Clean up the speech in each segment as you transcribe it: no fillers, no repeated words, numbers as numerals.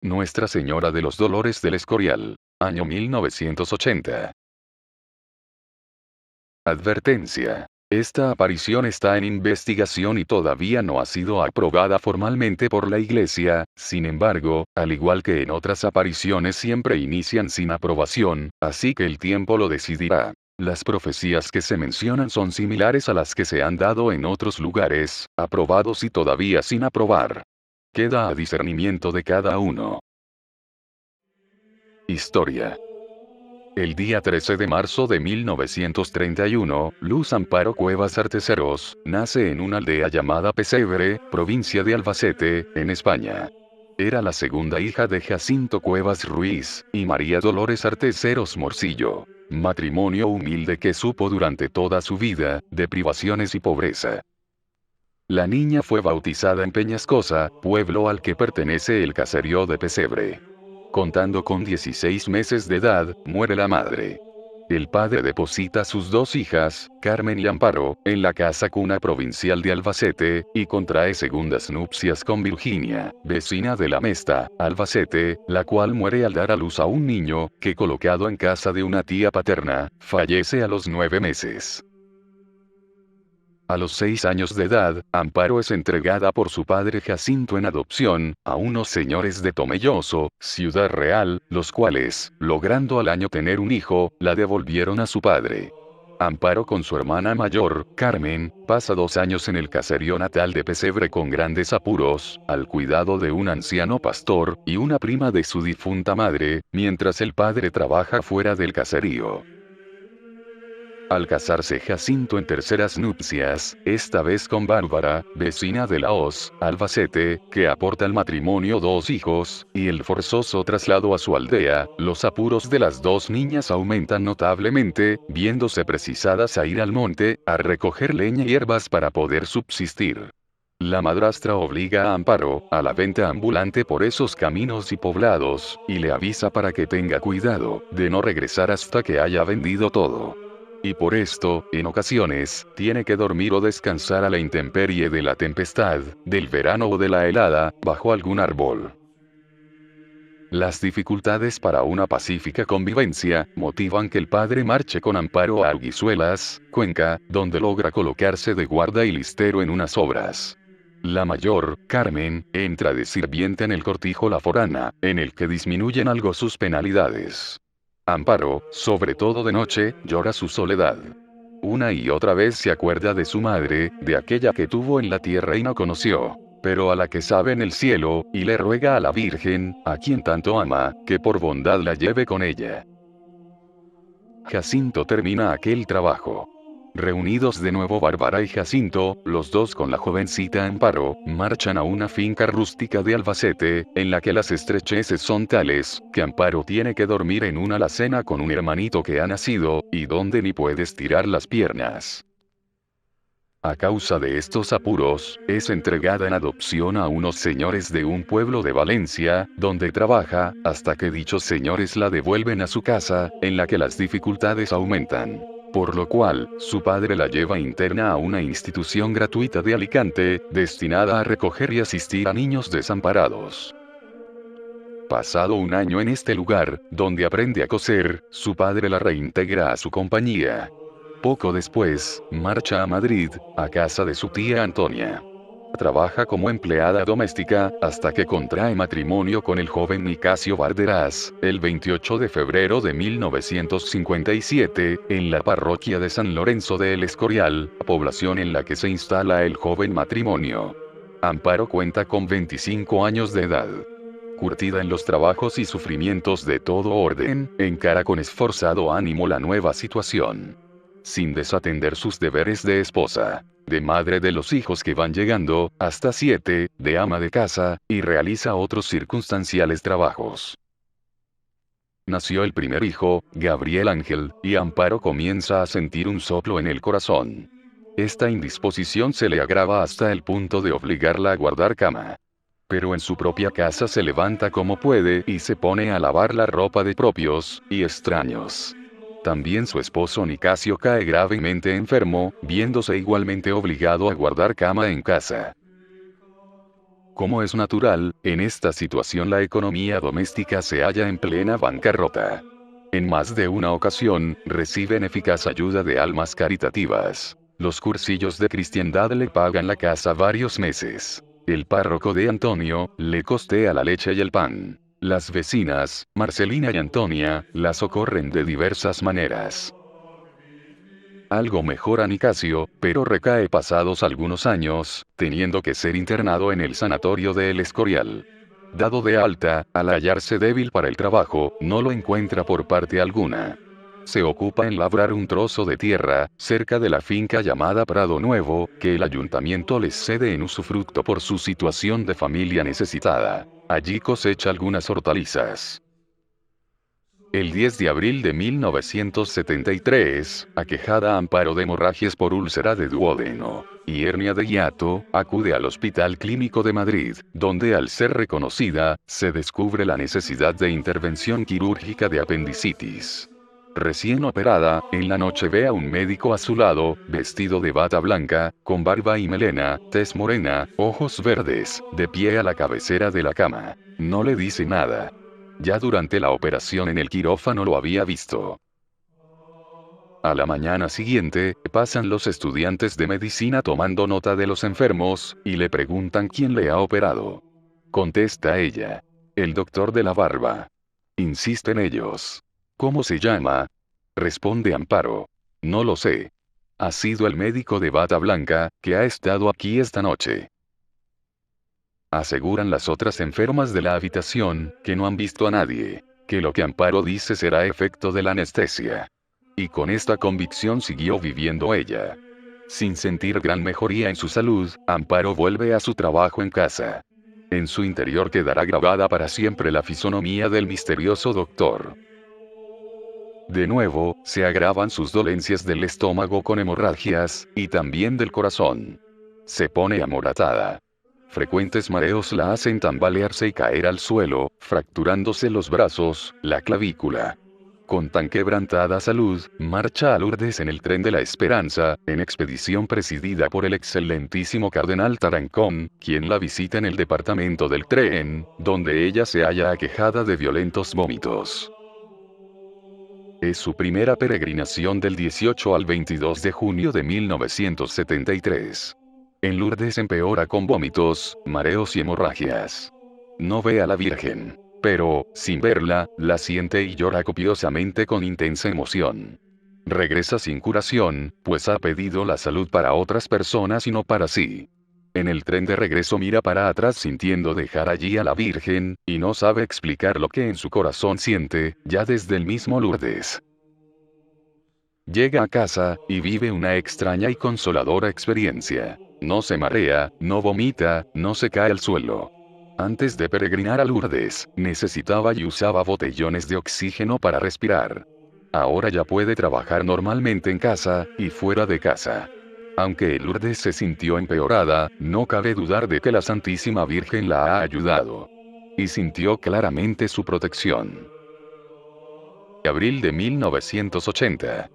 Nuestra Señora de los Dolores del Escorial. Año 1980. Advertencia. Esta aparición está en investigación y todavía no ha sido aprobada formalmente por la Iglesia, sin embargo, al igual que en otras apariciones siempre inician sin aprobación, así que el tiempo lo decidirá. Las profecías que se mencionan son similares a las que se han dado en otros lugares, aprobados y todavía sin aprobar. Queda a discernimiento de cada uno. Historia. El día 13 de marzo de 1931, Luz Amparo Cuevas Arteceros, nace en una aldea llamada Pesebre, provincia de Albacete, en España. Era la segunda hija de Jacinto Cuevas Ruiz, y María Dolores Arteceros Morcillo. Matrimonio humilde que supo durante toda su vida, de privaciones y pobreza. La niña fue bautizada en Peñascosa, pueblo al que pertenece el caserío de Pesebre. Contando con 16 meses de edad, muere la madre. El padre deposita a sus dos hijas, Carmen y Amparo, en la casa cuna provincial de Albacete, y contrae segundas nupcias con Virginia, vecina de la Mesta, Albacete, la cual muere al dar a luz a un niño, que colocado en casa de una tía paterna, fallece a los 9 meses. A los 6 años de edad, Amparo es entregada por su padre Jacinto en adopción, a unos señores de Tomelloso, Ciudad Real, los cuales, logrando al año tener un hijo, la devolvieron a su padre. Amparo con su hermana mayor, Carmen, pasa 2 años en el caserío natal de Pesebre con grandes apuros, al cuidado de un anciano pastor, y una prima de su difunta madre, mientras el padre trabaja fuera del caserío. Al casarse Jacinto en terceras nupcias, esta vez con Bárbara, vecina de La Hoz, Albacete, que aporta al matrimonio 2 hijos, y el forzoso traslado a su aldea, los apuros de las 2 niñas aumentan notablemente, viéndose precisadas a ir al monte, a recoger leña y hierbas para poder subsistir. La madrastra obliga a Amparo, a la venta ambulante por esos caminos y poblados, y le avisa para que tenga cuidado, de no regresar hasta que haya vendido todo. Y por esto, en ocasiones, tiene que dormir o descansar a la intemperie de la tempestad, del verano o de la helada, bajo algún árbol. Las dificultades para una pacífica convivencia, motivan que el padre marche con Amparo a Alguizuelas, Cuenca, donde logra colocarse de guarda y listero en unas obras. La mayor, Carmen, entra de sirvienta en el cortijo La Forana, en el que disminuyen algo sus penalidades. Amparo, sobre todo de noche, llora su soledad. Una y otra vez se acuerda de su madre, de aquella que tuvo en la tierra y no conoció, pero a la que sabe en el cielo, y le ruega a la Virgen, a quien tanto ama, que por bondad la lleve con ella. Jacinto termina aquel trabajo. Reunidos de nuevo Bárbara y Jacinto, los dos con la jovencita Amparo, marchan a una finca rústica de Albacete, en la que las estrecheces son tales, que Amparo tiene que dormir en una alacena con un hermanito que ha nacido, y donde ni puede estirar las piernas. A causa de estos apuros, es entregada en adopción a unos señores de un pueblo de Valencia, donde trabaja, hasta que dichos señores la devuelven a su casa, en la que las dificultades aumentan. Por lo cual, su padre la lleva interna a una institución gratuita de Alicante, destinada a recoger y asistir a niños desamparados. Pasado un año en este lugar, donde aprende a coser, su padre la reintegra a su compañía. Poco después, marcha a Madrid, a casa de su tía Antonia. Trabaja como empleada doméstica, hasta que contrae matrimonio con el joven Nicasio Barderas, el 28 de febrero de 1957, en la parroquia de San Lorenzo de El Escorial, población en la que se instala el joven matrimonio. Amparo cuenta con 25 años de edad. Curtida en los trabajos y sufrimientos de todo orden, encara con esforzado ánimo la nueva situación. Sin desatender sus deberes de esposa, de madre de los hijos que van llegando, hasta 7, de ama de casa, y realiza otros circunstanciales trabajos. Nació el primer hijo, Gabriel Ángel, y Amparo comienza a sentir un soplo en el corazón. Esta indisposición se le agrava hasta el punto de obligarla a guardar cama. Pero en su propia casa se levanta como puede y se pone a lavar la ropa de propios y extraños. También su esposo Nicasio cae gravemente enfermo, viéndose igualmente obligado a guardar cama en casa. Como es natural, en esta situación la economía doméstica se halla en plena bancarrota. En más de una ocasión, reciben eficaz ayuda de almas caritativas. Los cursillos de cristiandad le pagan la casa varios meses. El párroco de Antonio, le costea la leche y el pan. Las vecinas, Marcelina y Antonia, la socorren de diversas maneras. Algo mejora Nicasio, pero recae pasados algunos años, teniendo que ser internado en el sanatorio de El Escorial. Dado de alta, al hallarse débil para el trabajo, no lo encuentra por parte alguna. Se ocupa en labrar un trozo de tierra, cerca de la finca llamada Prado Nuevo, que el ayuntamiento les cede en usufructo por su situación de familia necesitada. Allí cosecha algunas hortalizas. El 10 de abril de 1973, aquejada Amparo de hemorragias por úlcera de duodeno y hernia de hiato, acude al Hospital Clínico de Madrid, donde al ser reconocida, se descubre la necesidad de intervención quirúrgica de apendicitis. Recién operada, en la noche ve a un médico a su lado, vestido de bata blanca, con barba y melena, tez morena, ojos verdes, de pie a la cabecera de la cama. No le dice nada. Ya durante la operación en el quirófano lo había visto. A la mañana siguiente, pasan los estudiantes de medicina tomando nota de los enfermos, y le preguntan quién le ha operado. Contesta ella. El doctor de la barba. Insisten ellos. ¿Cómo se llama? Responde Amparo. No lo sé. Ha sido el médico de bata blanca, que ha estado aquí esta noche. Aseguran las otras enfermas de la habitación, que no han visto a nadie, que lo que Amparo dice será efecto de la anestesia. Y con esta convicción siguió viviendo ella. Sin sentir gran mejoría en su salud, Amparo vuelve a su trabajo en casa. En su interior quedará grabada para siempre la fisonomía del misterioso doctor. De nuevo, se agravan sus dolencias del estómago con hemorragias, y también del corazón. Se pone amoratada. Frecuentes mareos la hacen tambalearse y caer al suelo, fracturándose los brazos, la clavícula. Con tan quebrantada salud, marcha a Lourdes en el tren de la Esperanza, en expedición presidida por el excelentísimo cardenal Tarancón, quien la visita en el departamento del tren, donde ella se halla aquejada de violentos vómitos. Es su primera peregrinación del 18 al 22 de junio de 1973. En Lourdes empeora con vómitos, mareos y hemorragias. No ve a la Virgen, pero, sin verla, la siente y llora copiosamente con intensa emoción. Regresa sin curación, pues ha pedido la salud para otras personas y no para sí. En el tren de regreso mira para atrás sintiendo dejar allí a la Virgen, y no sabe explicar lo que en su corazón siente, ya desde el mismo Lourdes. Llega a casa, y vive una extraña y consoladora experiencia. No se marea, no vomita, no se cae al suelo. Antes de peregrinar a Lourdes, necesitaba y usaba botellones de oxígeno para respirar. Ahora ya puede trabajar normalmente en casa, y fuera de casa. Aunque Lourdes se sintió empeorada, no cabe dudar de que la Santísima Virgen la ha ayudado. Y sintió claramente su protección. Abril de 1980.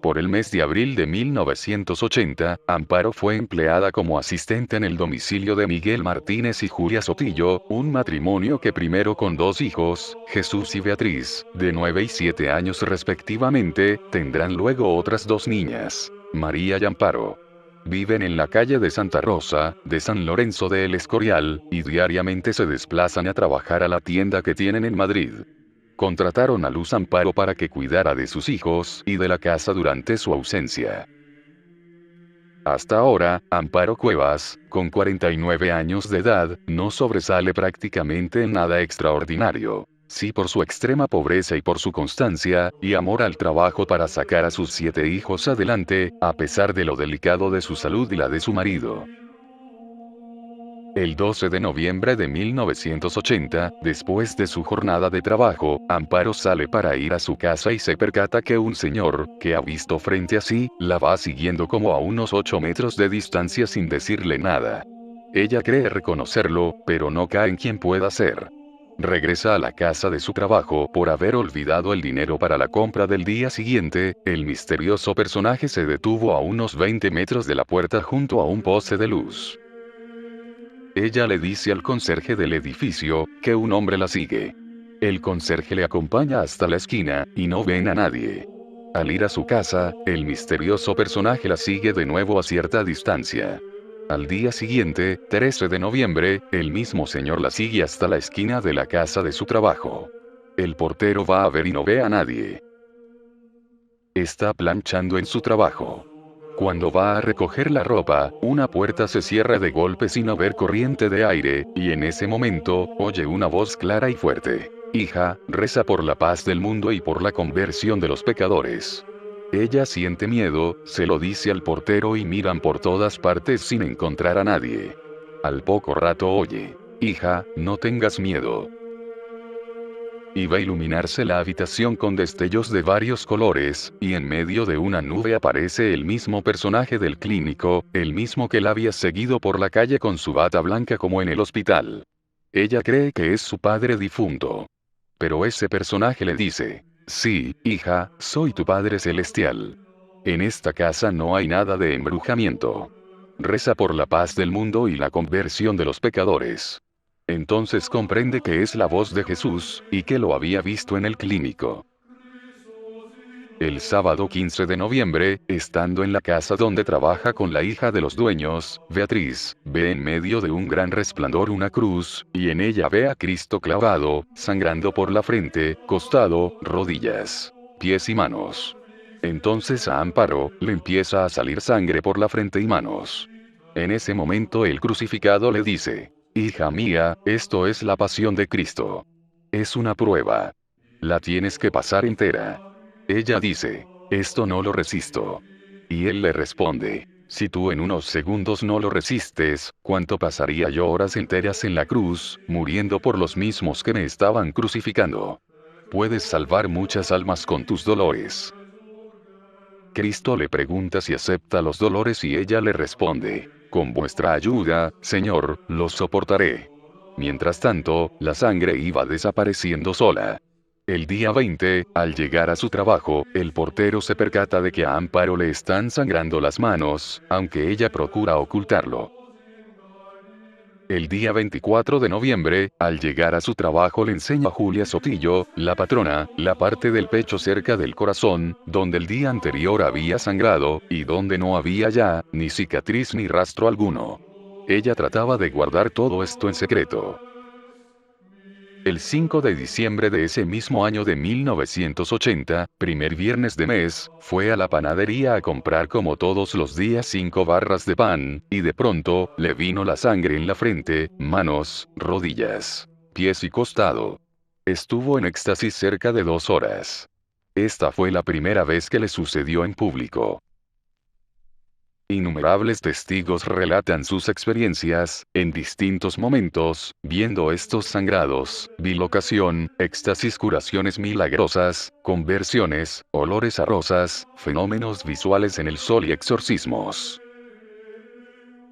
Por el mes de abril de 1980, Amparo fue empleada como asistente en el domicilio de Miguel Martínez y Julia Sotillo, un matrimonio que primero con 2 hijos, Jesús y Beatriz, de 9 y 7 años respectivamente, tendrán luego otras 2 niñas, María y Amparo. Viven en la calle de Santa Rosa, de San Lorenzo de El Escorial, y diariamente se desplazan a trabajar a la tienda que tienen en Madrid. Contrataron a Luz Amparo para que cuidara de sus hijos y de la casa durante su ausencia. Hasta ahora, Amparo Cuevas, con 49 años de edad, no sobresale prácticamente en nada extraordinario. Sí por su extrema pobreza y por su constancia, y amor al trabajo para sacar a sus 7 hijos adelante, a pesar de lo delicado de su salud y la de su marido. El 12 de noviembre de 1980, después de su jornada de trabajo, Amparo sale para ir a su casa y se percata que un señor, que ha visto frente a sí, la va siguiendo como a unos 8 metros de distancia sin decirle nada. Ella cree reconocerlo, pero no cae en quién pueda ser. Regresa a la casa de su trabajo por haber olvidado el dinero para la compra del día siguiente. El misterioso personaje se detuvo a unos 20 metros de la puerta junto a un poste de luz. Ella le dice al conserje del edificio, que un hombre la sigue. El conserje le acompaña hasta la esquina, y no ven a nadie. Al ir a su casa, el misterioso personaje la sigue de nuevo a cierta distancia. Al día siguiente, 13 de noviembre, el mismo señor la sigue hasta la esquina de la casa de su trabajo. El portero va a ver y no ve a nadie. Está planchando en su trabajo. Cuando va a recoger la ropa, una puerta se cierra de golpe sin haber corriente de aire, y en ese momento, oye una voz clara y fuerte. Hija, reza por la paz del mundo y por la conversión de los pecadores. Ella siente miedo, se lo dice al portero y miran por todas partes sin encontrar a nadie. Al poco rato oye, hija, no tengas miedo. Iba a iluminarse la habitación con destellos de varios colores, y en medio de una nube aparece el mismo personaje del clínico, el mismo que la había seguido por la calle con su bata blanca como en el hospital. Ella cree que es su padre difunto. Pero ese personaje le dice, sí, hija, soy tu Padre Celestial. En esta casa no hay nada de embrujamiento. Reza por la paz del mundo y la conversión de los pecadores. Entonces comprende que es la voz de Jesús, y que lo había visto en el clínico. El sábado 15 de noviembre, estando en la casa donde trabaja con la hija de los dueños, Beatriz, ve en medio de un gran resplandor una cruz, y en ella ve a Cristo clavado, sangrando por la frente, costado, rodillas, pies y manos. Entonces a Amparo, le empieza a salir sangre por la frente y manos. En ese momento el crucificado le dice, hija mía, esto es la pasión de Cristo. Es una prueba. La tienes que pasar entera. Ella dice, esto no lo resisto. Y él le responde, si tú en unos segundos no lo resistes, ¿cuánto pasaría yo horas enteras en la cruz, muriendo por los mismos que me estaban crucificando? Puedes salvar muchas almas con tus dolores. Cristo le pregunta si acepta los dolores y ella le responde, con vuestra ayuda, Señor, los soportaré. Mientras tanto, la sangre iba desapareciendo sola. El día 20, al llegar a su trabajo, el portero se percata de que a Amparo le están sangrando las manos, aunque ella procura ocultarlo. El día 24 de noviembre, al llegar a su trabajo le enseña a Julia Sotillo, la patrona, la parte del pecho cerca del corazón, donde el día anterior había sangrado, y donde no había ya, ni cicatriz ni rastro alguno. Ella trataba de guardar todo esto en secreto. El 5 de diciembre de ese mismo año de 1980, primer viernes de mes, fue a la panadería a comprar como todos los días 5 barras de pan, y de pronto, le vino la sangre en la frente, manos, rodillas, pies y costado. Estuvo en éxtasis cerca de 2 horas. Esta fue la primera vez que le sucedió en público. Innumerables testigos relatan sus experiencias, en distintos momentos, viendo estos sangrados, bilocación, éxtasis, curaciones milagrosas, conversiones, olores a rosas, fenómenos visuales en el sol y exorcismos.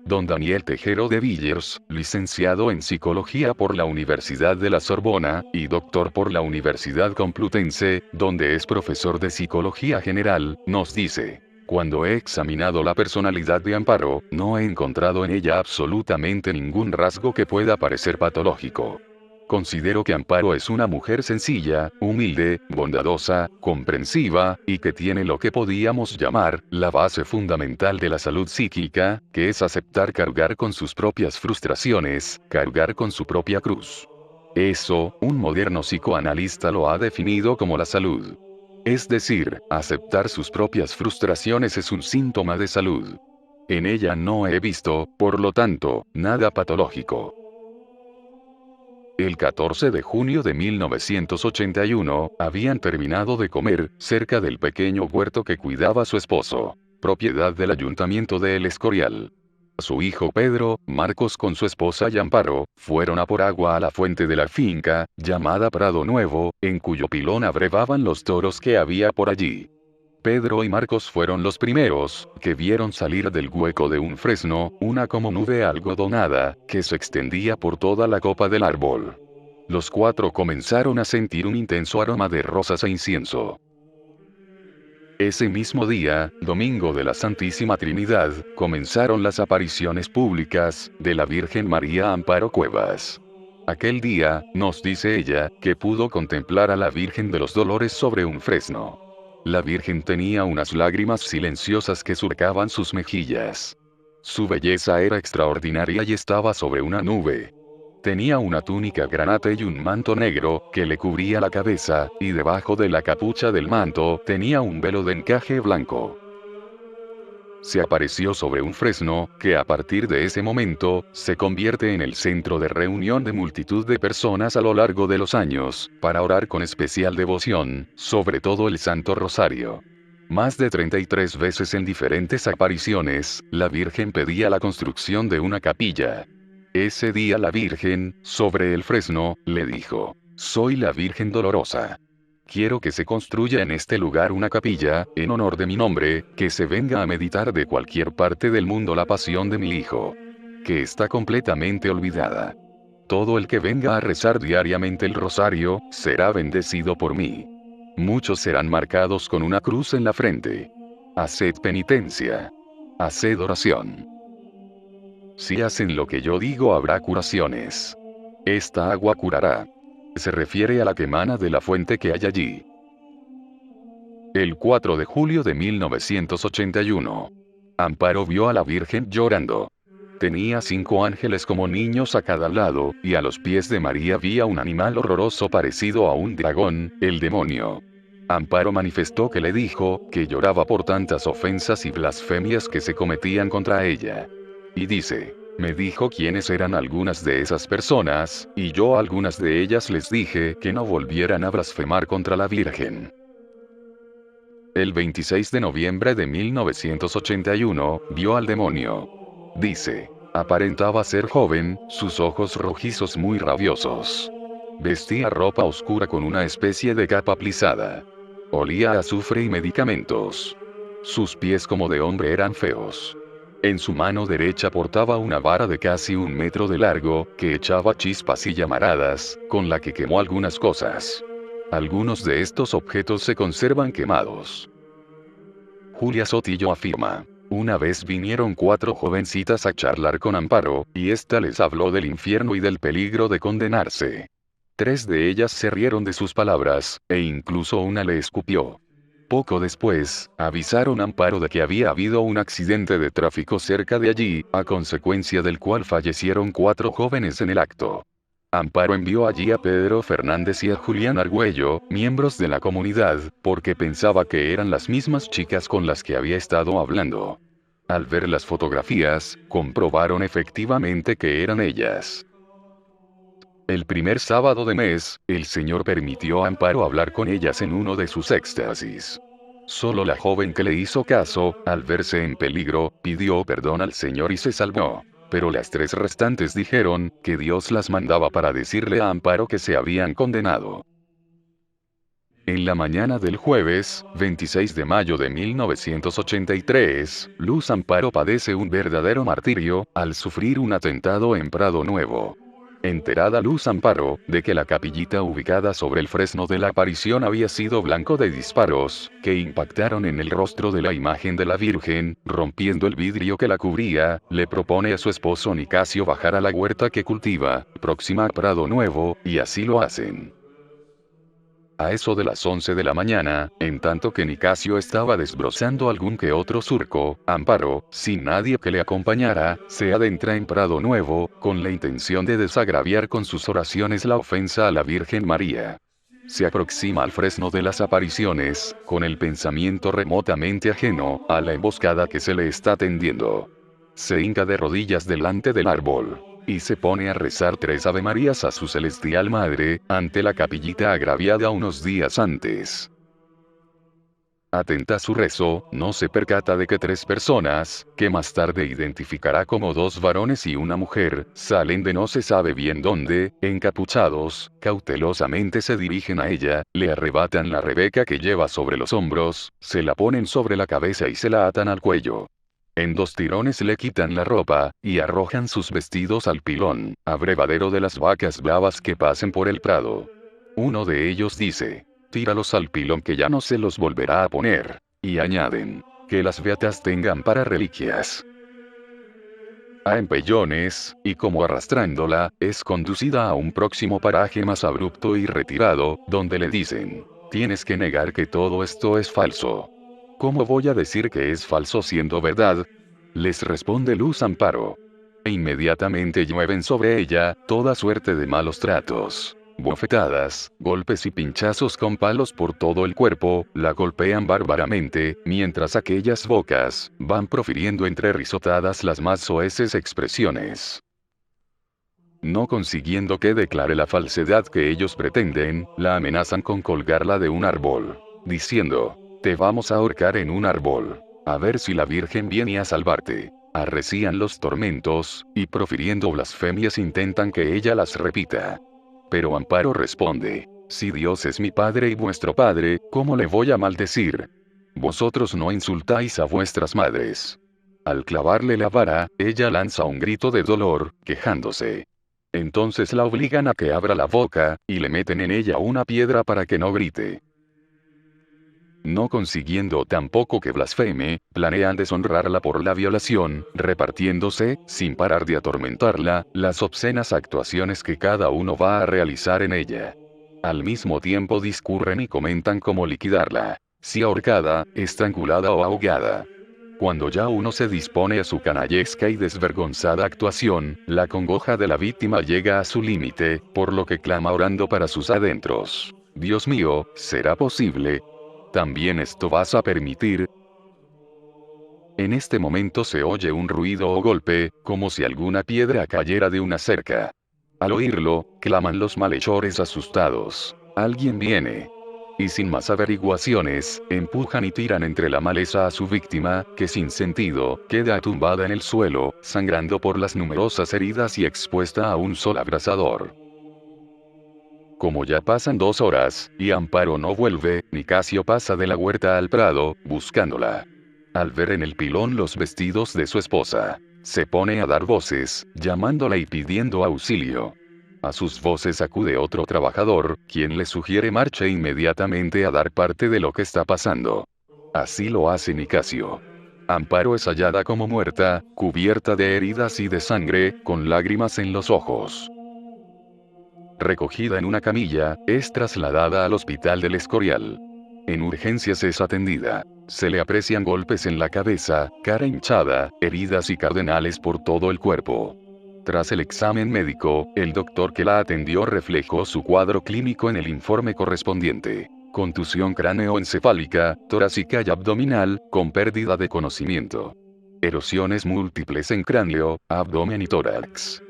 Don Daniel Tejero de Villers, licenciado en Psicología por la Universidad de la Sorbona, y doctor por la Universidad Complutense, donde es profesor de Psicología General, nos dice: cuando he examinado la personalidad de Amparo, no he encontrado en ella absolutamente ningún rasgo que pueda parecer patológico. Considero que Amparo es una mujer sencilla, humilde, bondadosa, comprensiva, y que tiene lo que podíamos llamar, la base fundamental de la salud psíquica, que es aceptar cargar con sus propias frustraciones, cargar con su propia cruz. Eso, un moderno psicoanalista lo ha definido como la salud. Es decir, aceptar sus propias frustraciones es un síntoma de salud. En ella no he visto, por lo tanto, nada patológico. El 14 de junio de 1981, habían terminado de comer, cerca del pequeño huerto que cuidaba su esposo, propiedad del ayuntamiento de El Escorial. Su hijo Pedro, Marcos con su esposa y Amparo, fueron a por agua a la fuente de la finca, llamada Prado Nuevo, en cuyo pilón abrevaban los toros que había por allí. Pedro y Marcos fueron los primeros, que vieron salir del hueco de un fresno, una como nube algodonada, que se extendía por toda la copa del árbol. Los 4 comenzaron a sentir un intenso aroma de rosas e incienso. Ese mismo día, domingo de la Santísima Trinidad, comenzaron las apariciones públicas de la Virgen María Amparo Cuevas. Aquel día, nos dice ella, que pudo contemplar a la Virgen de los Dolores sobre un fresno. La Virgen tenía unas lágrimas silenciosas que surcaban sus mejillas. Su belleza era extraordinaria y estaba sobre una nube. Tenía una túnica granate y un manto negro, que le cubría la cabeza, y debajo de la capucha del manto, tenía un velo de encaje blanco. Se apareció sobre un fresno, que a partir de ese momento, se convierte en el centro de reunión de multitud de personas a lo largo de los años, para orar con especial devoción, sobre todo el Santo Rosario. Más de 33 veces en diferentes apariciones, la Virgen pedía la construcción de una capilla. Ese día la Virgen, sobre el fresno, le dijo: «Soy la Virgen Dolorosa. Quiero que se construya en este lugar una capilla, en honor de mi nombre, que se venga a meditar de cualquier parte del mundo la pasión de mi Hijo, que está completamente olvidada. Todo el que venga a rezar diariamente el rosario, será bendecido por mí. Muchos serán marcados con una cruz en la frente. Haced penitencia. Haced oración. Si hacen lo que yo digo, habrá curaciones. Esta agua curará». Se refiere a la que emana de la fuente que hay allí. El 4 de julio de 1981. Amparo vio a la Virgen llorando. Tenía 5 ángeles como niños a cada lado, y a los pies de María había un animal horroroso parecido a un dragón, el demonio. Amparo manifestó que le dijo, que lloraba por tantas ofensas y blasfemias que se cometían contra ella. Y dice: «Me dijo quiénes eran algunas de esas personas, y yo a algunas de ellas les dije que no volvieran a blasfemar contra la Virgen». El 26 de noviembre de 1981, vio al demonio. Dice: «Aparentaba ser joven, sus ojos rojizos muy rabiosos. Vestía ropa oscura con una especie de capa plisada. Olía a azufre y medicamentos. Sus pies como de hombre eran feos. En su mano derecha portaba una vara de casi 1 metro de largo, que echaba chispas y llamaradas, con la que quemó algunas cosas. Algunos de estos objetos se conservan quemados». Julia Sotillo afirma: «Una vez vinieron 4 jovencitas a charlar con Amparo, y ésta les habló del infierno y del peligro de condenarse. 3 de ellas se rieron de sus palabras, e incluso una le escupió. Poco después, avisaron a Amparo de que había habido un accidente de tráfico cerca de allí, a consecuencia del cual fallecieron 4 jóvenes en el acto. Amparo envió allí a Pedro Fernández y a Julián Argüello, miembros de la comunidad, porque pensaba que eran las mismas chicas con las que había estado hablando. Al ver las fotografías, comprobaron efectivamente que eran ellas. El primer sábado de mes, el Señor permitió a Amparo hablar con ellas en uno de sus éxtasis. Solo la joven que le hizo caso, al verse en peligro, pidió perdón al Señor y se salvó. Pero las 3 restantes dijeron, que Dios las mandaba para decirle a Amparo que se habían condenado. En la mañana del jueves, 26 de mayo de 1983, Luz Amparo padece un verdadero martirio, al sufrir un atentado en Prado Nuevo. Enterada Luz Amparo, de que la capillita ubicada sobre el fresno de la aparición había sido blanco de disparos, que impactaron en el rostro de la imagen de la Virgen, rompiendo el vidrio que la cubría, le propone a su esposo Nicasio bajar a la huerta que cultiva, próxima a Prado Nuevo, y así lo hacen. A eso de las 11 de la mañana, en tanto que Nicasio estaba desbrozando algún que otro surco, Amparo, sin nadie que le acompañara, se adentra en Prado Nuevo, con la intención de desagraviar con sus oraciones la ofensa a la Virgen María. Se aproxima al fresno de las apariciones, con el pensamiento remotamente ajeno a la emboscada que se le está tendiendo. Se hinca de rodillas delante del árbol y se pone a rezar 3 avemarías a su celestial madre, ante la capillita agraviada unos días antes. Atenta a su rezo, no se percata de que 3 personas, que más tarde identificará como 2 varones y una mujer, salen de no se sabe bien dónde, encapuchados, cautelosamente se dirigen a ella, le arrebatan la rebeca que lleva sobre los hombros, se la ponen sobre la cabeza y se la atan al cuello. En 2 tirones le quitan la ropa, y arrojan sus vestidos al pilón, abrevadero de las vacas bravas que pasen por el prado. Uno de ellos dice: «Tíralos al pilón que ya no se los volverá a poner». Y añaden, que las beatas tengan para reliquias a empellones, y como arrastrándola, es conducida a un próximo paraje más abrupto y retirado, donde le dicen, tienes que negar que todo esto es falso. ¿Cómo voy a decir que es falso siendo verdad? Les responde Luz Amparo. E inmediatamente llueven sobre ella, toda suerte de malos tratos. Bofetadas, golpes y pinchazos con palos por todo el cuerpo, la golpean bárbaramente, mientras aquellas bocas van profiriendo entre risotadas las más soeces expresiones. No consiguiendo que declare la falsedad que ellos pretenden, la amenazan con colgarla de un árbol, diciendo, te vamos a ahorcar en un árbol. A ver si la Virgen viene a salvarte. Arrecían los tormentos, y profiriendo blasfemias intentan que ella las repita. Pero Amparo responde, si Dios es mi Padre y vuestro Padre, ¿cómo le voy a maldecir? Vosotros no insultáis a vuestras madres. Al clavarle la vara, ella lanza un grito de dolor, quejándose. Entonces la obligan a que abra la boca, y le meten en ella una piedra para que no grite. No consiguiendo tampoco que blasfeme, planean deshonrarla por la violación, repartiéndose, sin parar de atormentarla, las obscenas actuaciones que cada uno va a realizar en ella. Al mismo tiempo discurren y comentan cómo liquidarla, si ahorcada, estrangulada o ahogada. Cuando ya uno se dispone a su canallesca y desvergonzada actuación, la congoja de la víctima llega a su límite, por lo que clama orando para sus adentros. Dios mío, ¿será posible? ¿También esto vas a permitir? En este momento se oye un ruido o golpe, como si alguna piedra cayera de una cerca. Al oírlo, claman los malhechores asustados. Alguien viene. Y sin más averiguaciones, empujan y tiran entre la maleza a su víctima, que sin sentido, queda tumbada en el suelo, sangrando por las numerosas heridas y expuesta a un sol abrasador. Como ya pasan 2 horas, y Amparo no vuelve, Nicasio pasa de la huerta al prado, buscándola. Al ver en el pilón los vestidos de su esposa, se pone a dar voces, llamándola y pidiendo auxilio. A sus voces acude otro trabajador, quien le sugiere marche inmediatamente a dar parte de lo que está pasando. Así lo hace Nicasio. Amparo es hallada como muerta, cubierta de heridas y de sangre, con lágrimas en los ojos. Recogida en una camilla, es trasladada al hospital del Escorial. En urgencias es atendida. Se le aprecian golpes en la cabeza, cara hinchada, heridas y cardenales por todo el cuerpo. Tras el examen médico, el doctor que la atendió reflejó su cuadro clínico en el informe correspondiente. Contusión cráneoencefálica, torácica y abdominal, con pérdida de conocimiento. Erosiones múltiples en cráneo, abdomen y tórax.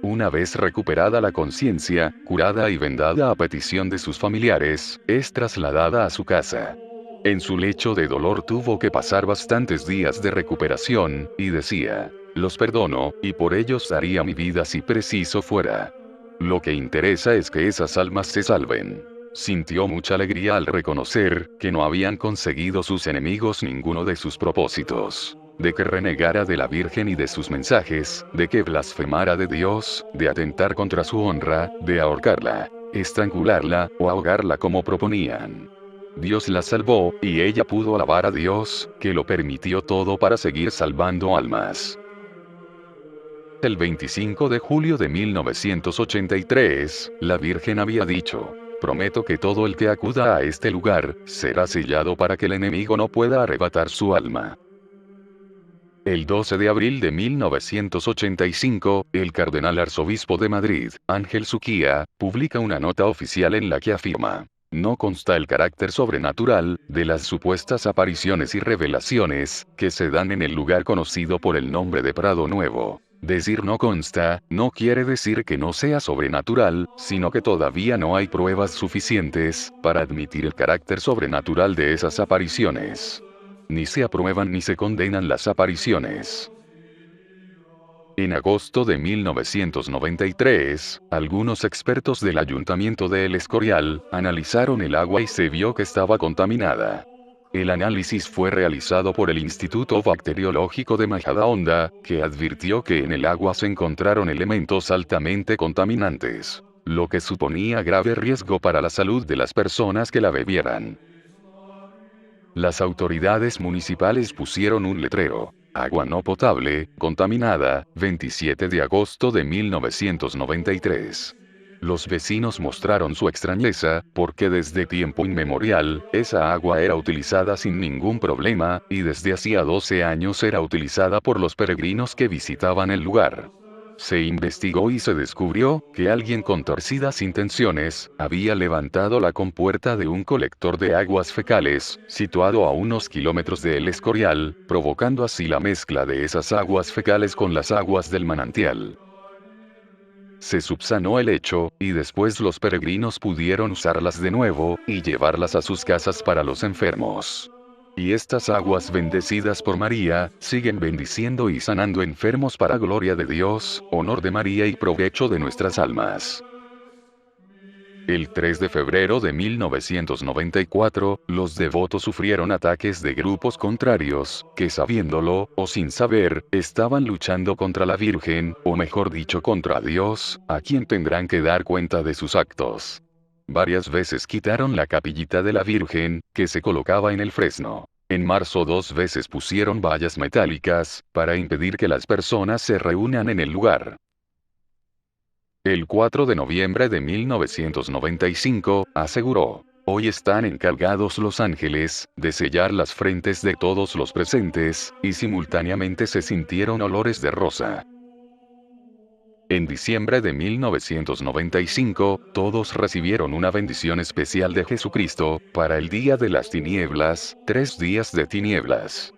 Una vez recuperada la conciencia, curada y vendada a petición de sus familiares, es trasladada a su casa. En su lecho de dolor tuvo que pasar bastantes días de recuperación, y decía, los perdono, y por ellos daría mi vida si preciso fuera. Lo que interesa es que esas almas se salven. Sintió mucha alegría al reconocer que no habían conseguido sus enemigos ninguno de sus propósitos. De que renegara de la Virgen y de sus mensajes, de que blasfemara de Dios, de atentar contra su honra, de ahorcarla, estrangularla, o ahogarla como proponían. Dios la salvó, y ella pudo alabar a Dios, que lo permitió todo para seguir salvando almas. El 25 de julio de 1983, la Virgen había dicho, prometo que todo el que acuda a este lugar, será sellado para que el enemigo no pueda arrebatar su alma. El 12 de abril de 1985, el cardenal arzobispo de Madrid, Ángel Suquía, publica una nota oficial en la que afirma, no consta el carácter sobrenatural, de las supuestas apariciones y revelaciones, que se dan en el lugar conocido por el nombre de Prado Nuevo. Decir no consta, no quiere decir que no sea sobrenatural, sino que todavía no hay pruebas suficientes, para admitir el carácter sobrenatural de esas apariciones. Ni se aprueban ni se condenan las apariciones. En agosto de 1993, algunos expertos del Ayuntamiento de El Escorial analizaron el agua y se vio que estaba contaminada. El análisis fue realizado por el Instituto Bacteriológico de Majadahonda, que advirtió que en el agua se encontraron elementos altamente contaminantes, lo que suponía grave riesgo para la salud de las personas que la bebieran. Las autoridades municipales pusieron un letrero: agua no potable, contaminada, 27 de agosto de 1993. Los vecinos mostraron su extrañeza, porque desde tiempo inmemorial, esa agua era utilizada sin ningún problema, y desde hacía 12 años era utilizada por los peregrinos que visitaban el lugar. Se investigó y se descubrió que alguien con torcidas intenciones había levantado la compuerta de un colector de aguas fecales, situado a unos kilómetros de El Escorial, provocando así la mezcla de esas aguas fecales con las aguas del manantial. Se subsanó el hecho, y después los peregrinos pudieron usarlas de nuevo, y llevarlas a sus casas para los enfermos. Y estas aguas bendecidas por María, siguen bendiciendo y sanando enfermos para gloria de Dios, honor de María y provecho de nuestras almas. El 3 de febrero de 1994, los devotos sufrieron ataques de grupos contrarios, que sabiéndolo, o sin saber, estaban luchando contra la Virgen, o mejor dicho contra Dios, a quien tendrán que dar cuenta de sus actos. Varias veces quitaron la capillita de la Virgen, que se colocaba en el fresno. En marzo 2 veces pusieron vallas metálicas, para impedir que las personas se reúnan en el lugar. El 4 de noviembre de 1995, aseguró: hoy están encargados los ángeles, de sellar las frentes de todos los presentes, y simultáneamente se sintieron olores de rosa. En diciembre de 1995, todos recibieron una bendición especial de Jesucristo, para el día de las tinieblas, 3 días de tinieblas.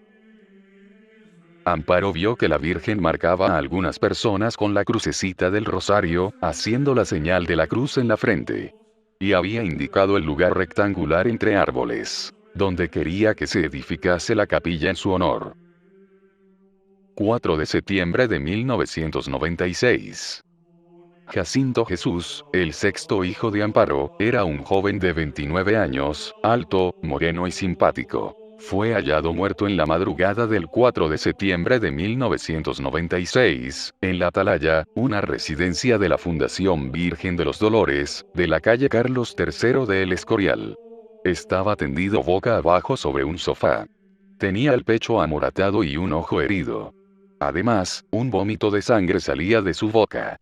Amparo vio que la Virgen marcaba a algunas personas con la crucecita del rosario, haciendo la señal de la cruz en la frente. Y había indicado el lugar rectangular entre árboles, donde quería que se edificase la capilla en su honor. 4 de septiembre de 1996. Jacinto Jesús, el sexto hijo de Amparo, era un joven de 29 años, alto, moreno y simpático. Fue hallado muerto en la madrugada del 4 de septiembre de 1996, en La Atalaya, una residencia de la Fundación Virgen de los Dolores, de la calle Carlos III de El Escorial. Estaba tendido boca abajo sobre un sofá. Tenía el pecho amoratado y un ojo herido. Además, un vómito de sangre salía de su boca.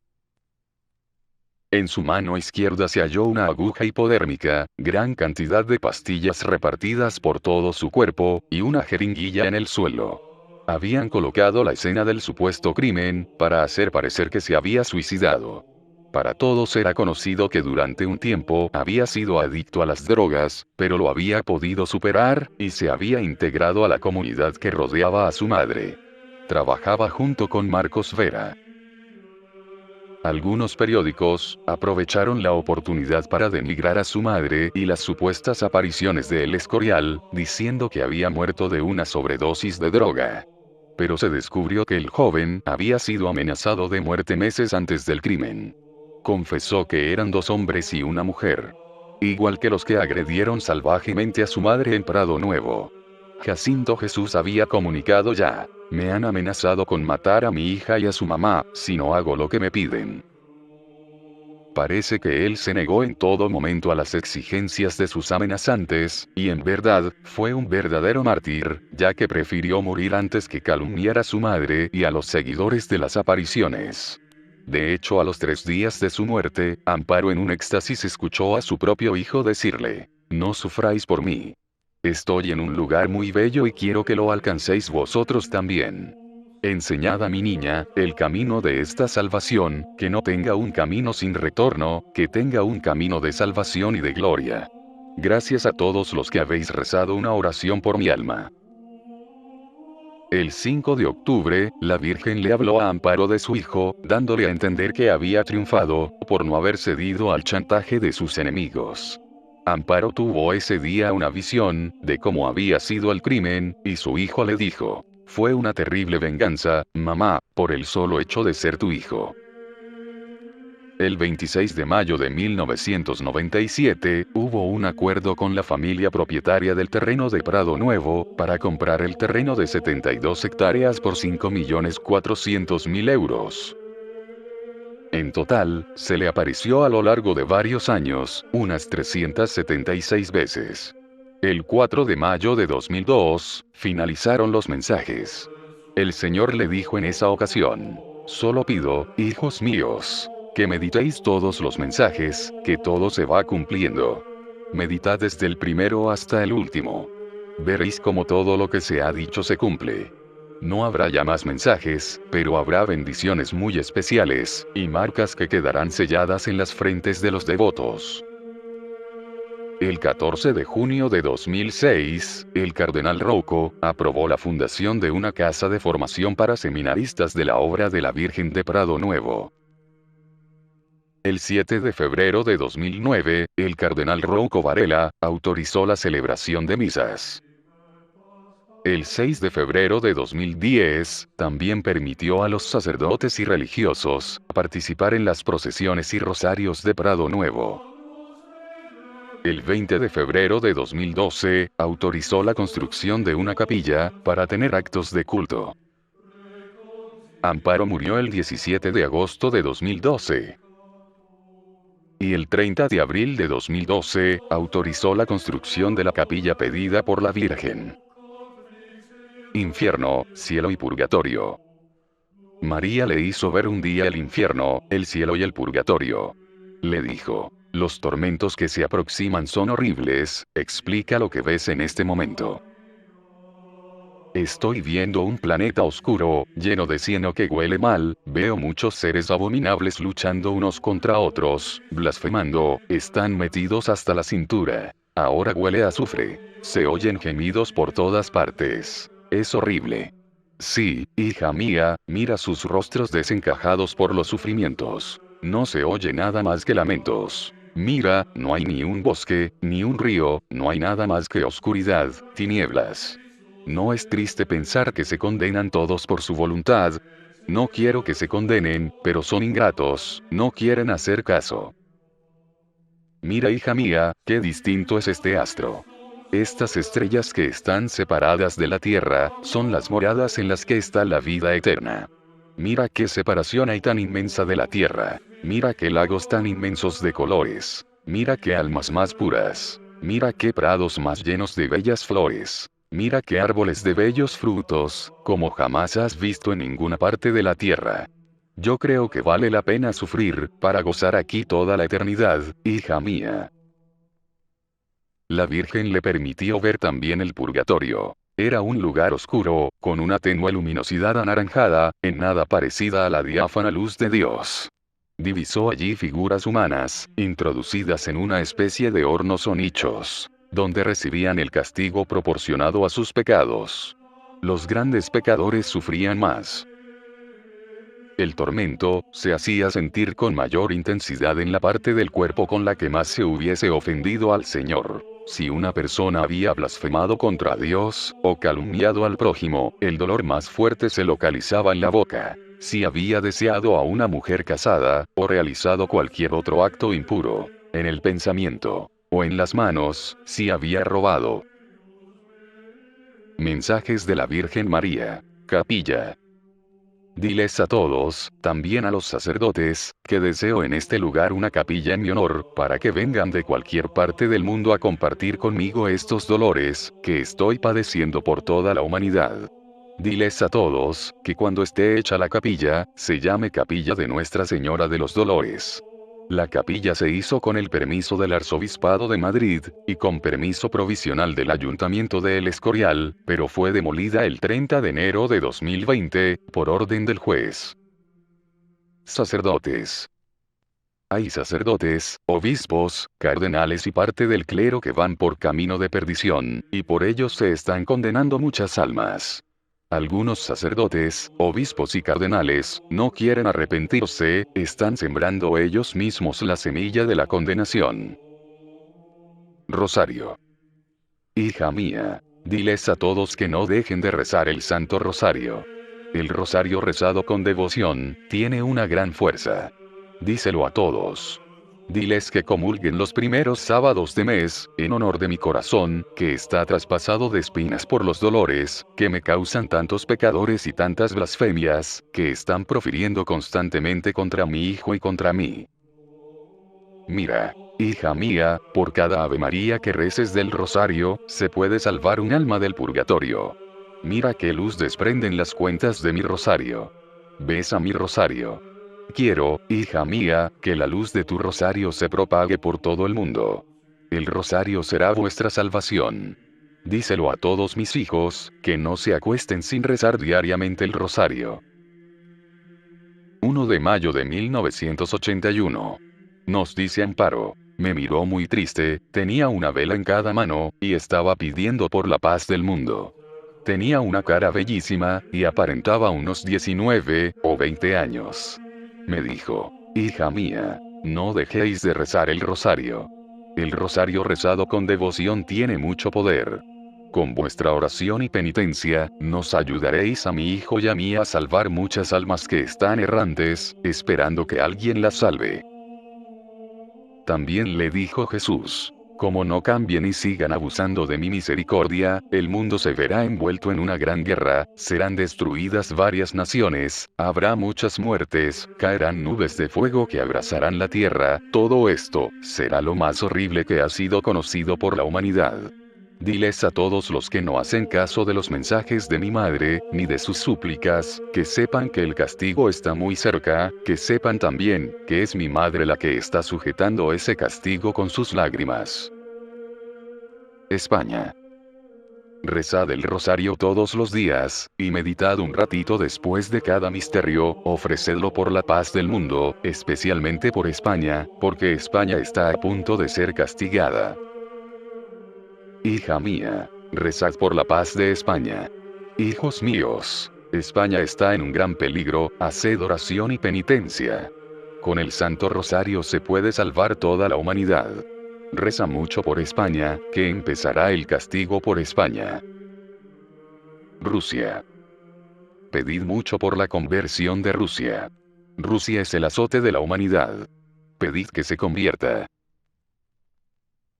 En su mano izquierda se halló una aguja hipodérmica, gran cantidad de pastillas repartidas por todo su cuerpo, y una jeringuilla en el suelo. Habían colocado la escena del supuesto crimen, para hacer parecer que se había suicidado. Para todos era conocido que durante un tiempo había sido adicto a las drogas, pero lo había podido superar, y se había integrado a la comunidad que rodeaba a su madre. Trabajaba junto con Marcos Vera. Algunos periódicos aprovecharon la oportunidad para denigrar a su madre y las supuestas apariciones de El Escorial, diciendo que había muerto de una sobredosis de droga. Pero se descubrió que el joven había sido amenazado de muerte meses antes del crimen. Confesó que eran 2 hombres y una mujer. Igual que los que agredieron salvajemente a su madre en Prado Nuevo. Jacinto Jesús había comunicado ya: me han amenazado con matar a mi hija y a su mamá, si no hago lo que me piden. Parece que él se negó en todo momento a las exigencias de sus amenazantes, y en verdad, fue un verdadero mártir, ya que prefirió morir antes que calumniar a su madre y a los seguidores de las apariciones. De hecho, a los 3 días de su muerte, Amparo en un éxtasis escuchó a su propio hijo decirle: no sufráis por mí. Estoy en un lugar muy bello y quiero que lo alcancéis vosotros también. Enseñad a mi niña, el camino de esta salvación, que no tenga un camino sin retorno, que tenga un camino de salvación y de gloria. Gracias a todos los que habéis rezado una oración por mi alma. El 5 de octubre, la Virgen le habló a Amparo de su hijo, dándole a entender que había triunfado, por no haber cedido al chantaje de sus enemigos. Amparo tuvo ese día una visión, de cómo había sido el crimen, y su hijo le dijo: fue una terrible venganza, mamá, por el solo hecho de ser tu hijo. El 26 de mayo de 1997, hubo un acuerdo con la familia propietaria del terreno de Prado Nuevo, para comprar el terreno de 72 hectáreas por 5.400.000 euros. En total, se le apareció a lo largo de varios años, unas 376 veces. El 4 de mayo de 2002, finalizaron los mensajes. El Señor le dijo en esa ocasión: solo pido, hijos míos, que meditéis todos los mensajes, que todo se va cumpliendo. Meditad desde el primero hasta el último. Veréis cómo todo lo que se ha dicho se cumple. No habrá ya más mensajes, pero habrá bendiciones muy especiales, y marcas que quedarán selladas en las frentes de los devotos. El 14 de junio de 2006, el cardenal Rouco aprobó la fundación de una casa de formación para seminaristas de la obra de la Virgen de Prado Nuevo. El 7 de febrero de 2009, el cardenal Rouco Varela autorizó la celebración de misas. El 6 de febrero de 2010, también permitió a los sacerdotes y religiosos participar en las procesiones y rosarios de Prado Nuevo. El 20 de febrero de 2012, autorizó la construcción de una capilla para tener actos de culto. Amparo murió el 17 de agosto de 2012. Y el 30 de abril de 2012, autorizó la construcción de la capilla pedida por la Virgen. Infierno, cielo y purgatorio. María le hizo ver un día el infierno, el cielo y el purgatorio. Le dijo: los tormentos que se aproximan son horribles, explica lo que ves en este momento. Estoy viendo un planeta oscuro, lleno de cieno que huele mal, veo muchos seres abominables luchando unos contra otros, blasfemando, están metidos hasta la cintura. Ahora huele a azufre. Se oyen gemidos por todas partes. Es horrible. Sí, hija mía, mira sus rostros desencajados por los sufrimientos. No se oye nada más que lamentos. Mira, no hay ni un bosque, ni un río, no hay nada más que oscuridad, tinieblas. ¿No es triste pensar que se condenan todos por su voluntad? No quiero que se condenen, pero son ingratos, no quieren hacer caso. Mira, hija mía, qué distinto es este astro. Estas estrellas que están separadas de la Tierra, son las moradas en las que está la vida eterna. Mira qué separación hay tan inmensa de la Tierra. Mira qué lagos tan inmensos de colores. Mira qué almas más puras. Mira qué prados más llenos de bellas flores. Mira qué árboles de bellos frutos, como jamás has visto en ninguna parte de la Tierra. Yo creo que vale la pena sufrir, para gozar aquí toda la eternidad, hija mía. La Virgen le permitió ver también el purgatorio. Era un lugar oscuro, con una tenue luminosidad anaranjada, en nada parecida a la diáfana luz de Dios. Divisó allí figuras humanas, introducidas en una especie de hornos o nichos, donde recibían el castigo proporcionado a sus pecados. Los grandes pecadores sufrían más. El tormento se hacía sentir con mayor intensidad en la parte del cuerpo con la que más se hubiese ofendido al Señor. Si una persona había blasfemado contra Dios, o calumniado al prójimo, el dolor más fuerte se localizaba en la boca. Si había deseado a una mujer casada, o realizado cualquier otro acto impuro, en el pensamiento, o en las manos, si había robado. Mensajes de la Virgen María. Capilla. Diles a todos, también a los sacerdotes, que deseo en este lugar una capilla en mi honor, para que vengan de cualquier parte del mundo a compartir conmigo estos dolores, que estoy padeciendo por toda la humanidad. Diles a todos, que cuando esté hecha la capilla, se llame Capilla de Nuestra Señora de los Dolores. La capilla se hizo con el permiso del Arzobispado de Madrid, y con permiso provisional del Ayuntamiento de El Escorial, pero fue demolida el 30 de enero de 2020, por orden del juez. Sacerdotes. Hay sacerdotes, obispos, cardenales y parte del clero que van por camino de perdición, y por ellos se están condenando muchas almas. Algunos sacerdotes, obispos y cardenales, no quieren arrepentirse, están sembrando ellos mismos la semilla de la condenación. Rosario. Hija mía, diles a todos que no dejen de rezar el Santo Rosario. El rosario rezado con devoción, tiene una gran fuerza. Díselo a todos. Diles que comulguen los primeros sábados de mes, en honor de mi corazón, que está traspasado de espinas por los dolores, que me causan tantos pecadores y tantas blasfemias, que están profiriendo constantemente contra mi Hijo y contra mí. Mira. Hija mía, por cada Ave María que reces del rosario, se puede salvar un alma del purgatorio. Mira qué luz desprenden las cuentas de mi rosario. Besa mi rosario. Quiero, hija mía, que la luz de tu rosario se propague por todo el mundo. El rosario será vuestra salvación. Díselo a todos mis hijos, que no se acuesten sin rezar diariamente el rosario. 1 de mayo de 1981. Nos dice Amparo. Me miró muy triste, tenía una vela en cada mano, y estaba pidiendo por la paz del mundo. Tenía una cara bellísima, y aparentaba unos 19 o 20 años. Me dijo, hija mía, no dejéis de rezar el rosario. El rosario rezado con devoción tiene mucho poder. Con vuestra oración y penitencia, nos ayudaréis a mi hijo y a mí a salvar muchas almas que están errantes, esperando que alguien las salve. También le dijo Jesús, como no cambien y sigan abusando de mi misericordia, el mundo se verá envuelto en una gran guerra, serán destruidas varias naciones, habrá muchas muertes, caerán nubes de fuego que abrazarán la tierra, todo esto será lo más horrible que ha sido conocido por la humanidad. Diles a todos los que no hacen caso de los mensajes de mi madre, ni de sus súplicas, que sepan que el castigo está muy cerca, que sepan también, que es mi madre la que está sujetando ese castigo con sus lágrimas. España. Rezad el rosario todos los días, y meditad un ratito después de cada misterio, ofrecedlo por la paz del mundo, especialmente por España, porque España está a punto de ser castigada. Hija mía, rezad por la paz de España. Hijos míos, España está en un gran peligro, haced oración y penitencia. Con el Santo Rosario se puede salvar toda la humanidad. Reza mucho por España, que empezará el castigo por España. Rusia. Pedid mucho por la conversión de Rusia. Rusia es el azote de la humanidad. Pedid que se convierta.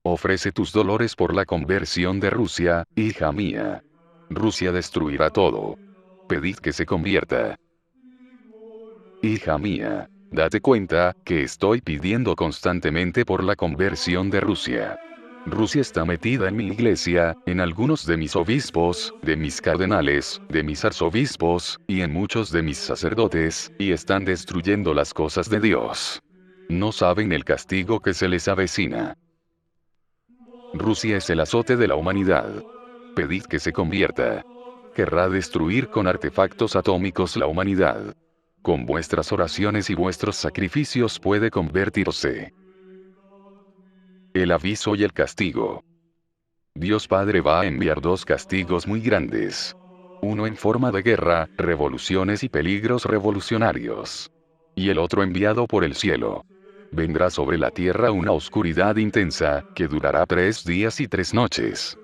Ofrece tus dolores por la conversión de Rusia, hija mía. Rusia destruirá todo. Pedid que se convierta. Hija mía, date cuenta, que estoy pidiendo constantemente por la conversión de Rusia. Rusia está metida en mi iglesia, en algunos de mis obispos, de mis cardenales, de mis arzobispos, y en muchos de mis sacerdotes, y están destruyendo las cosas de Dios. No saben el castigo que se les avecina. Rusia es el azote de la humanidad. Pedid que se convierta. Querrá destruir con artefactos atómicos la humanidad. Con vuestras oraciones y vuestros sacrificios puede convertirse. El aviso y el castigo. Dios Padre va a enviar dos castigos muy grandes. Uno en forma de guerra, revoluciones y peligros revolucionarios. Y el otro enviado por el cielo. Vendrá sobre la tierra una oscuridad intensa, que durará 3 días y 3 noches.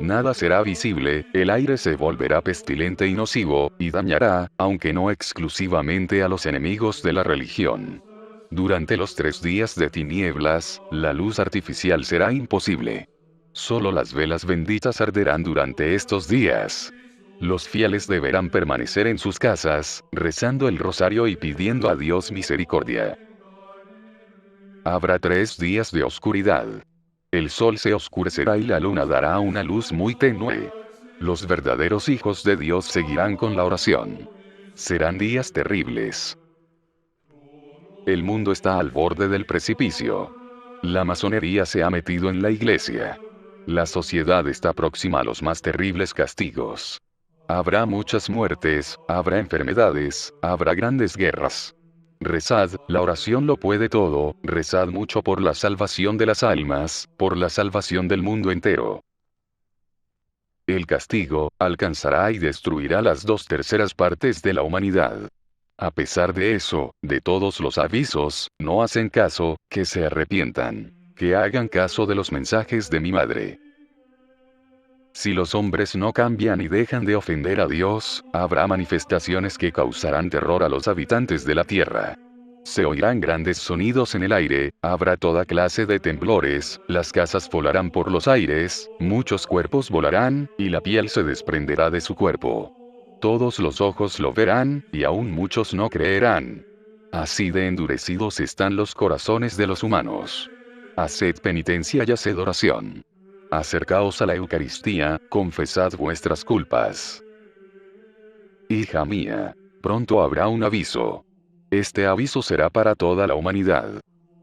Nada será visible, el aire se volverá pestilente y nocivo, y dañará, aunque no exclusivamente a los enemigos de la religión. Durante los 3 días de tinieblas, la luz artificial será imposible. Solo las velas benditas arderán durante estos días. Los fieles deberán permanecer en sus casas, rezando el rosario y pidiendo a Dios misericordia. Habrá 3 días de oscuridad. El sol se oscurecerá y la luna dará una luz muy tenue. Los verdaderos hijos de Dios seguirán con la oración. Serán días terribles. El mundo está al borde del precipicio. La masonería se ha metido en la iglesia. La sociedad está próxima a los más terribles castigos. Habrá muchas muertes, habrá enfermedades, habrá grandes guerras. Rezad, la oración lo puede todo, rezad mucho por la salvación de las almas, por la salvación del mundo entero. El castigo alcanzará y destruirá las 2/3 partes de la humanidad. A pesar de eso, de todos los avisos, no hacen caso, que se arrepientan, que hagan caso de los mensajes de mi madre. Si los hombres no cambian y dejan de ofender a Dios, habrá manifestaciones que causarán terror a los habitantes de la tierra. Se oirán grandes sonidos en el aire, habrá toda clase de temblores, las casas volarán por los aires, muchos cuerpos volarán, y la piel se desprenderá de su cuerpo. Todos los ojos lo verán, y aún muchos no creerán. Así de endurecidos están los corazones de los humanos. Haced penitencia y haced oración. Acercaos a la Eucaristía, confesad vuestras culpas. Hija mía, pronto habrá un aviso. Este aviso será para toda la humanidad.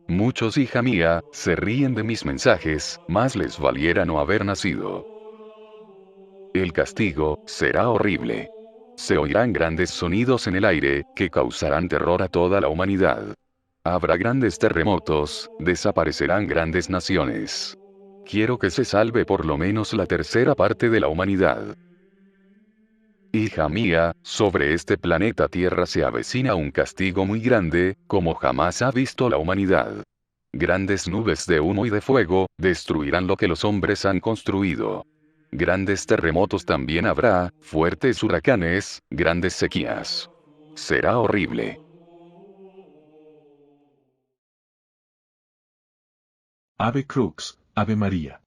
Muchos, hija mía, se ríen de mis mensajes, más les valiera no haber nacido. El castigo será horrible. Se oirán grandes sonidos en el aire, que causarán terror a toda la humanidad. Habrá grandes terremotos, desaparecerán grandes naciones. Quiero que se salve por lo menos la tercera parte de la humanidad. Hija mía, sobre este planeta Tierra se avecina un castigo muy grande, como jamás ha visto la humanidad. Grandes nubes de humo y de fuego, destruirán lo que los hombres han construido. Grandes terremotos también habrá, fuertes huracanes, grandes sequías. Será horrible. Ave Crux, Ave María.